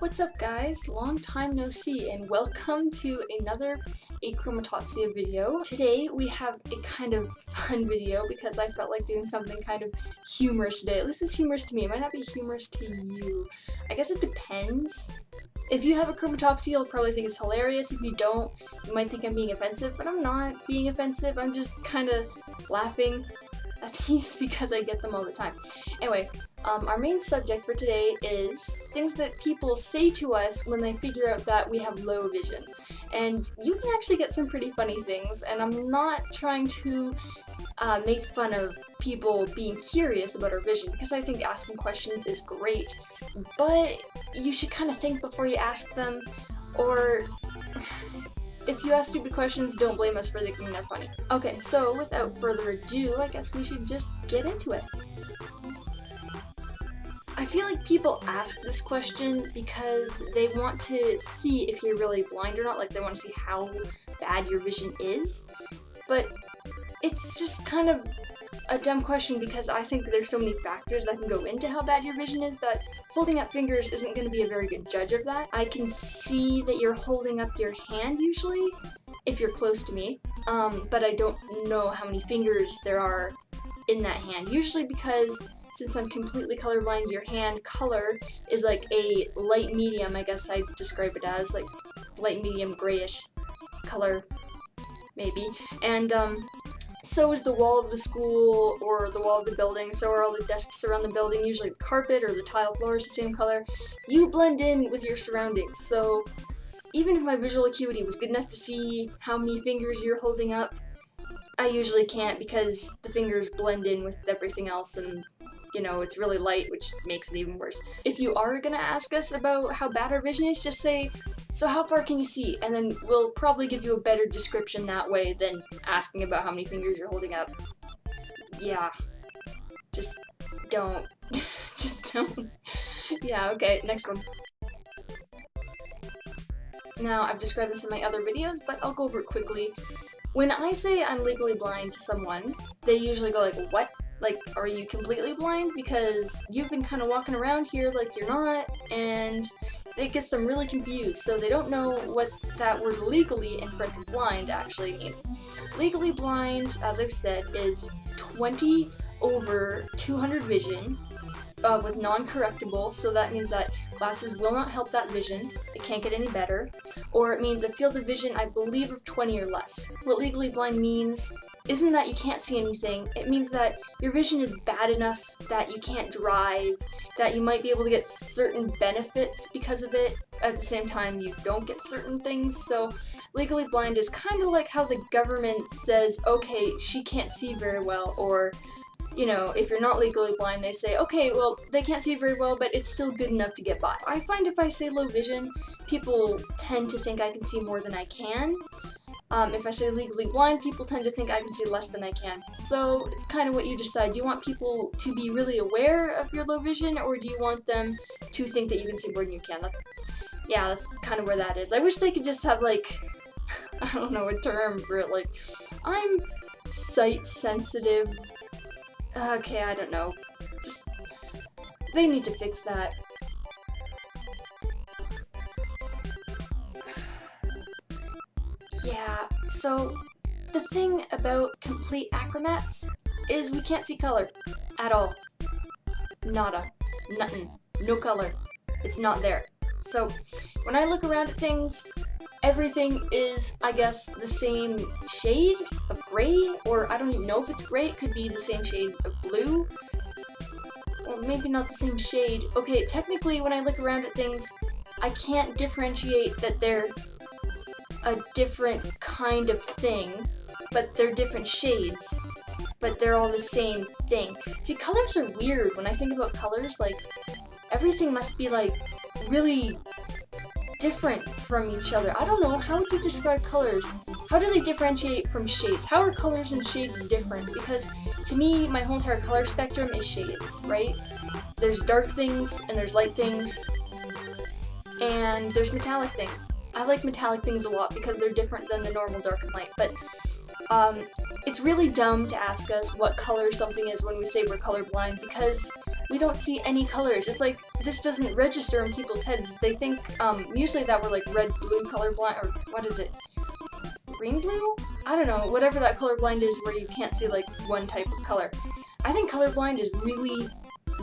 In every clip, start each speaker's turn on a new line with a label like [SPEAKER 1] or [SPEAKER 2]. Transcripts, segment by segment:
[SPEAKER 1] What's up guys? Long time no see and welcome to another Achromatopsia video. Today we have a kind of fun video because I felt like doing something kind of humorous today. At least it's humorous to me. It might not be humorous to you. I guess it depends. If you have Achromatopsia, you'll probably think it's hilarious. If you don't, you might think I'm being offensive, but I'm not being offensive. I'm just kind of laughing at these because I get them all the time. Anyway, our main subject for today is things that people say to us when they figure out that we have low vision. And you can actually get some pretty funny things, and I'm not trying to make fun of people being curious about our vision, because I think asking questions is great, but you should kind of think before you ask them, or if you ask stupid questions, don't blame us for thinking they're funny. Okay, so without further ado, I guess we should just get into it. I feel like people ask this question because they want to see if you're really blind or not, like they want to see how bad your vision is, but it's just kind of a dumb question because I think there's so many factors that can go into how bad your vision is that holding up fingers isn't going to be a very good judge of that. I can see that you're holding up your hand usually if you're close to me, but I don't know how many fingers there are in that hand, usually because since I'm completely colorblind, your hand color is like a light medium, I guess I'd describe it as, like light medium grayish color, maybe, and so is the wall of the school or the wall of the building, so are all the desks around the building, usually the carpet or the tile floor is the same color. You blend in with your surroundings, so even if my visual acuity was good enough to see how many fingers you're holding up, I usually can't because the fingers blend in with everything else and, you know, it's really light, which makes it even worse. If you are gonna ask us about how bad our vision is, just say, so how far can you see? And then we'll probably give you a better description that way than asking about how many fingers you're holding up. Yeah. Just don't. Just don't. Yeah, okay, next one. Now, I've described this in my other videos, but I'll go over it quickly. When I say I'm legally blind to someone, they usually go like, what? Like, are you completely blind? Because you've been kind of walking around here like you're not, and it gets them really confused, so they don't know what that word legally in front of blind actually means. Legally blind, as I've said, is 20 over 200 vision with non-correctable, so that means that glasses will not help that vision, it can't get any better, or it means a field of vision, I believe, of 20 or less. What legally blind means isn't that you can't see anything, it means that your vision is bad enough that you can't drive, that you might be able to get certain benefits because of it, at the same time you don't get certain things. So legally blind is kind of like how the government says, okay, she can't see very well, or, you know, if you're not legally blind, they say, okay, well, they can't see very well, but it's still good enough to get by. I find if I say low vision, people tend to think I can see more than I can. If I say legally blind, people tend to think I can see less than I can. So it's kind of what you decide. Do you want people to be really aware of your low vision, or do you want them to think that you can see more than you can? That's kind of where that is. I wish they could just have, like, I don't know, a term for it, like, I'm sight sensitive. Okay, I don't know. Just, they need to fix that. Yeah, so the thing about complete achromats is we can't see color at all. Nada. Nothing. No color. It's not there. So when I look around at things, everything is, I guess, the same shade of gray, or I don't even know if it's gray, it could be the same shade of blue, or maybe not the same shade. Okay, technically when I look around at things, I can't differentiate that they're a different kind of thing, but they're different shades, but they're all the same thing. See, colors are weird. When I think about colors, like, everything must be, like, really different from each other. I don't know, how would you describe colors? How do they differentiate from shades? How are colors and shades different? Because to me, my whole entire color spectrum is shades, right? There's dark things, and there's light things, and there's metallic things. I like metallic things a lot because they're different than the normal dark and light, but it's really dumb to ask us what color something is when we say we're colorblind because we don't see any colors. It's like this doesn't register in people's heads. They think, usually that we're like red-blue colorblind, or what is it? Green-blue? I don't know, whatever that colorblind is where you can't see like one type of color. I think colorblind is really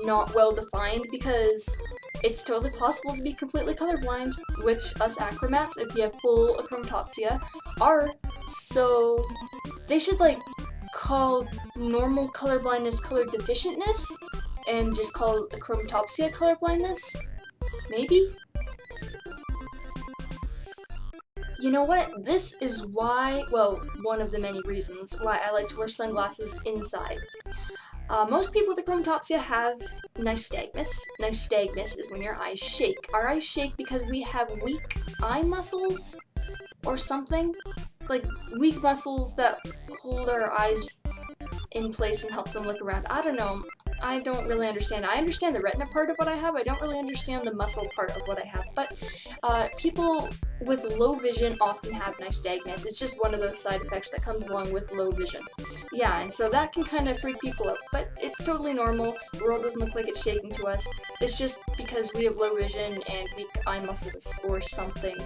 [SPEAKER 1] not well defined because it's totally possible to be completely colorblind, which us achromats, if you have full achromatopsia, are. So they should like call normal colorblindness color deficientness and just call achromatopsia colorblindness? Maybe? You know what? This is why, well, one of the many reasons why I like to wear sunglasses inside. Most people with achromatopsia have nystagmus. Nystagmus is when your eyes shake. Our eyes shake because we have weak eye muscles or something. Like weak muscles that hold our eyes in place and help them look around. I don't know. I don't really understand. I understand the retina part of what I have. I don't really understand the muscle part of what I have. But people with low vision often have nystagmus. It's just one of those side effects that comes along with low vision. Yeah, and so that can kind of freak people out. But it's totally normal. The world doesn't look like it's shaking to us. It's just because we have low vision and weak eye muscles or something.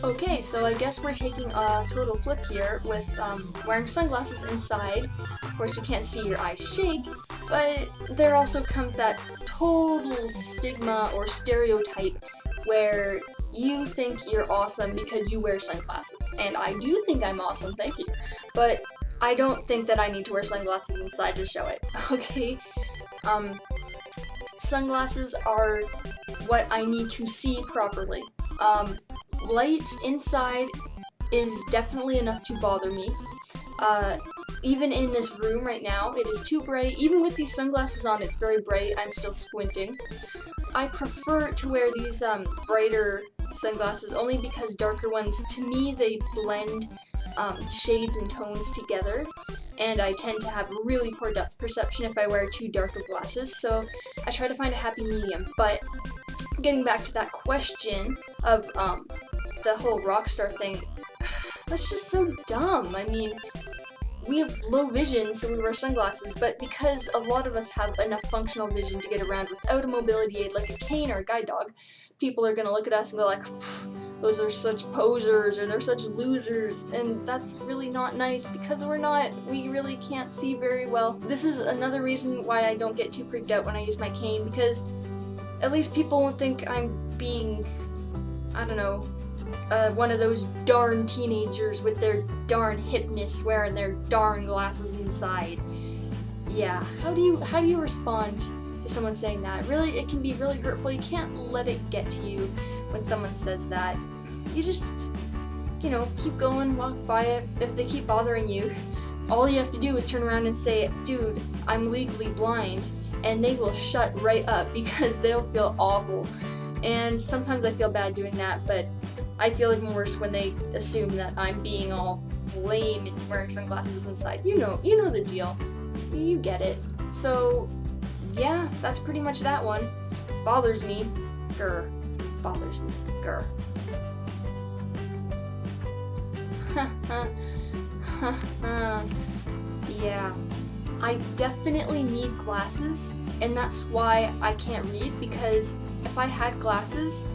[SPEAKER 1] Okay, so I guess we're taking a total flip here with wearing sunglasses inside. Of course, you can't see your eyes shake, but there also comes that total stigma or stereotype where you think you're awesome because you wear sunglasses. And I do think I'm awesome, thank you. But I don't think that I need to wear sunglasses inside to show it, okay? Sunglasses are what I need to see properly. Light inside is definitely enough to bother me. Even in this room right now, it is too bright. Even with these sunglasses on, it's very bright. I'm still squinting. I prefer to wear these brighter sunglasses only because darker ones, to me, they blend shades and tones together. And I tend to have really poor depth perception if I wear too dark of glasses, so I try to find a happy medium. But getting back to that question of the whole rockstar thing, that's just so dumb. I mean, we have low vision, so we wear sunglasses, but because a lot of us have enough functional vision to get around without a mobility aid like a cane or a guide dog, people are gonna look at us and go like, those are such posers, or they're such losers, and that's really not nice because we're not. We really can't see very well. This is another reason why I don't get too freaked out when I use my cane, because at least people won't think I'm being, I don't know, one of those darn teenagers with their darn hipness wearing their darn glasses inside. Yeah, how do you respond to someone saying that? Really, it can be really hurtful. You can't let it get to you when someone says that. You just, you know, keep going, walk by it. If they keep bothering you, all you have to do is turn around and say, dude, I'm legally blind, and they will shut right up because they'll feel awful. And sometimes I feel bad doing that, but I feel even worse when they assume that I'm being all lame and wearing sunglasses inside. You know the deal. You get it. So, yeah, that's pretty much that one. Bothers me. Grr. Bothers me. Grr. Yeah. I definitely need glasses, and that's why I can't read, because if I had glasses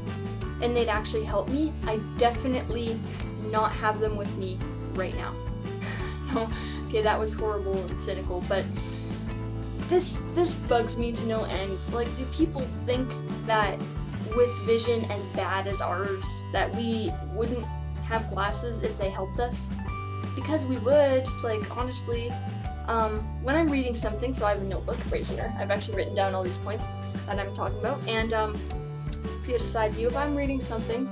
[SPEAKER 1] and they'd actually help me, I'd definitely not have them with me right now. No, okay, that was horrible and cynical, but this bugs me to no end. Like, do people think that with vision as bad as ours, that we wouldn't have glasses if they helped us? Because we would, like, honestly. When I'm reading something, so I have a notebook right here. I've actually written down all these points that I'm talking about, and to get a side view, if I'm reading something,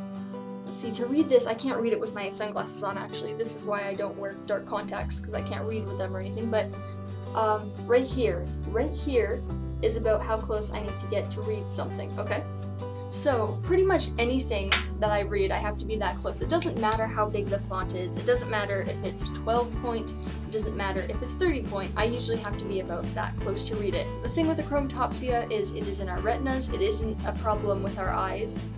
[SPEAKER 1] let's see, to read this, I can't read it with my sunglasses on, actually. This is why I don't wear dark contacts, because I can't read with them or anything, but right here is about how close I need to get to read something, okay? So, pretty much anything that I read, I have to be that close. It doesn't matter how big the font is. It doesn't matter if it's 12 point. It doesn't matter if it's 30 point. I usually have to be about that close to read it. The thing with achromatopsia is it is in our retinas. It isn't a problem with our eyes.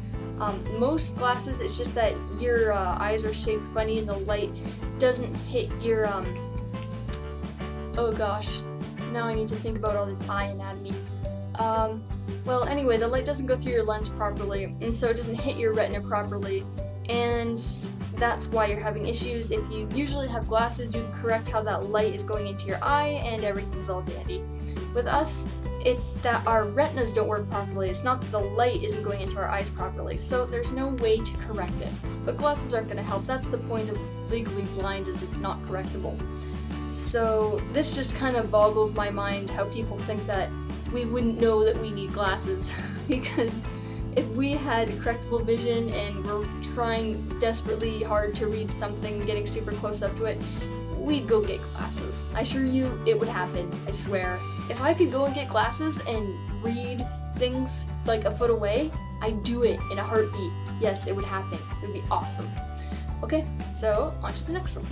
[SPEAKER 1] Most glasses, it's just that your eyes are shaped funny and the light doesn't hit your, oh gosh, Now I need to think about all this eye anatomy. Well, anyway, the light doesn't go through your lens properly, and so it doesn't hit your retina properly, and that's why you're having issues. If you usually have glasses, you'd correct how that light is going into your eye, and everything's all dandy. With us, it's that our retinas don't work properly. It's not that the light isn't going into our eyes properly, so there's no way to correct it. But glasses aren't going to help. That's the point of legally blind, is it's not correctable. So this just kind of boggles my mind how people think that we wouldn't know that we need glasses. Because if we had correctable vision and we're trying desperately hard to read something, getting super close up to it, we'd go get glasses. I assure you it would happen, I swear. If I could go and get glasses and read things like a foot away, I'd do it in a heartbeat. Yes, it would happen. It would be awesome. Okay, so on to the next one.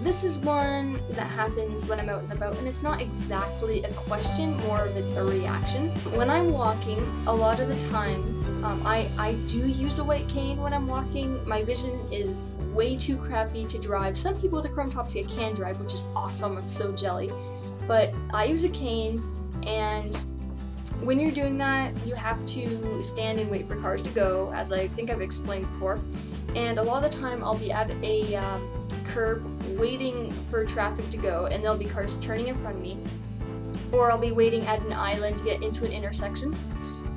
[SPEAKER 1] This is one that happens when I'm out and about, and it's not exactly a question, more of it's a reaction. When I'm walking, a lot of the times, I do use a white cane when I'm walking. My vision is way too crappy to drive. Some people with achromatopsia can drive, which is awesome. I'm so jelly. But I use a cane, and when you're doing that, you have to stand and wait for cars to go, as I think I've explained before. And a lot of the time, I'll be at a curb waiting for traffic to go, and there'll be cars turning in front of me, or I'll be waiting at an island to get into an intersection,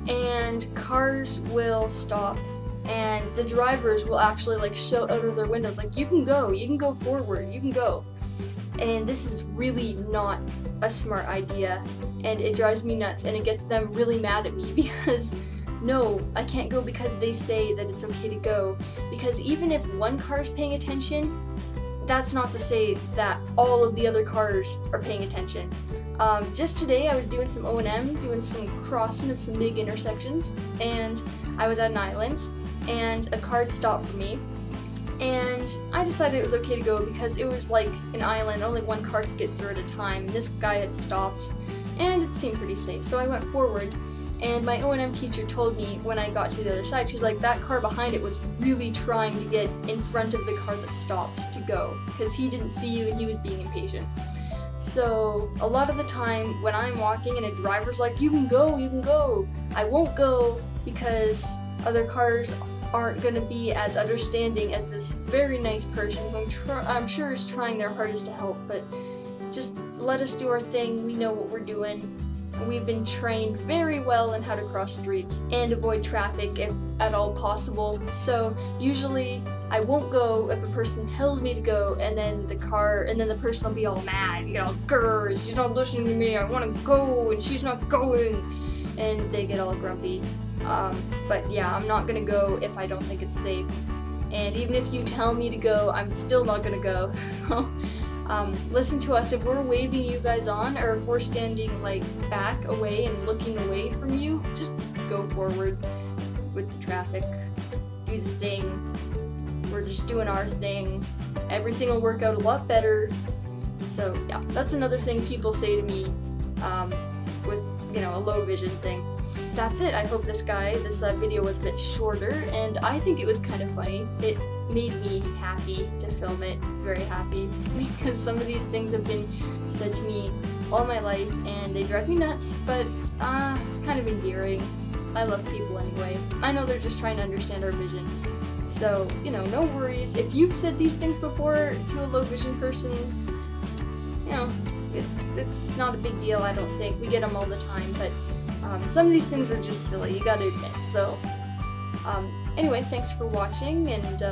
[SPEAKER 1] and cars will stop, and the drivers will actually like shout out of their windows like, you can go forward, you can go. And this is really not a smart idea, and it drives me nuts, and it gets them really mad at me because no, I can't go because they say that it's okay to go. Because even if one car is paying attention, that's not to say that all of the other cars are paying attention. Just today I was doing some O&M, doing some crossing of some big intersections, and I was at an island, and a car had stopped for me, and I decided it was okay to go because it was like an island, only one car could get through at a time, and this guy had stopped, and it seemed pretty safe, so I went forward. And my O&M teacher told me when I got to the other side, she's like, that car behind it was really trying to get in front of the car that stopped to go, because he didn't see you and he was being impatient. So a lot of the time when I'm walking and a driver's like, you can go, I won't go because other cars aren't going to be as understanding as this very nice person who I'm sure is trying their hardest to help, but just let us do our thing, we know what we're doing. We've been trained very well in how to cross streets and avoid traffic if at all possible. So usually I won't go if a person tells me to go, and then the person will be all mad, you know, grr, she's not listening to me, I want to go and she's not going, and they get all grumpy. But yeah, I'm not gonna go if I don't think it's safe. And even if you tell me to go, I'm still not gonna go. Listen to us. If we're waving you guys on, or if we're standing like back away and looking away from you, just go forward with the traffic. Do the thing. We're just doing our thing. Everything will work out a lot better. So yeah, that's another thing people say to me with, you know, a low vision thing. That's it. I hope this video was a bit shorter, and I think it was kind of funny. It made me happy to film it, very happy, because some of these things have been said to me all my life, and they drive me nuts, but it's kind of endearing. I love people anyway. I know they're just trying to understand our vision. So, you know, no worries. If you've said these things before to a low vision person, you know, it's not a big deal, I don't think. We get them all the time, but some of these things are just silly, you gotta admit. So, anyway, thanks for watching, and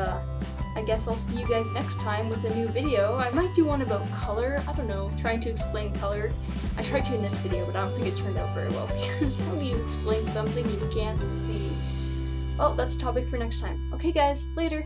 [SPEAKER 1] I guess I'll see you guys next time with a new video. I might do one about color, I don't know, trying to explain color. I tried to in this video, but I don't think it turned out very well, because how do you explain something you can't see? Well, that's a topic for next time. Okay guys, later!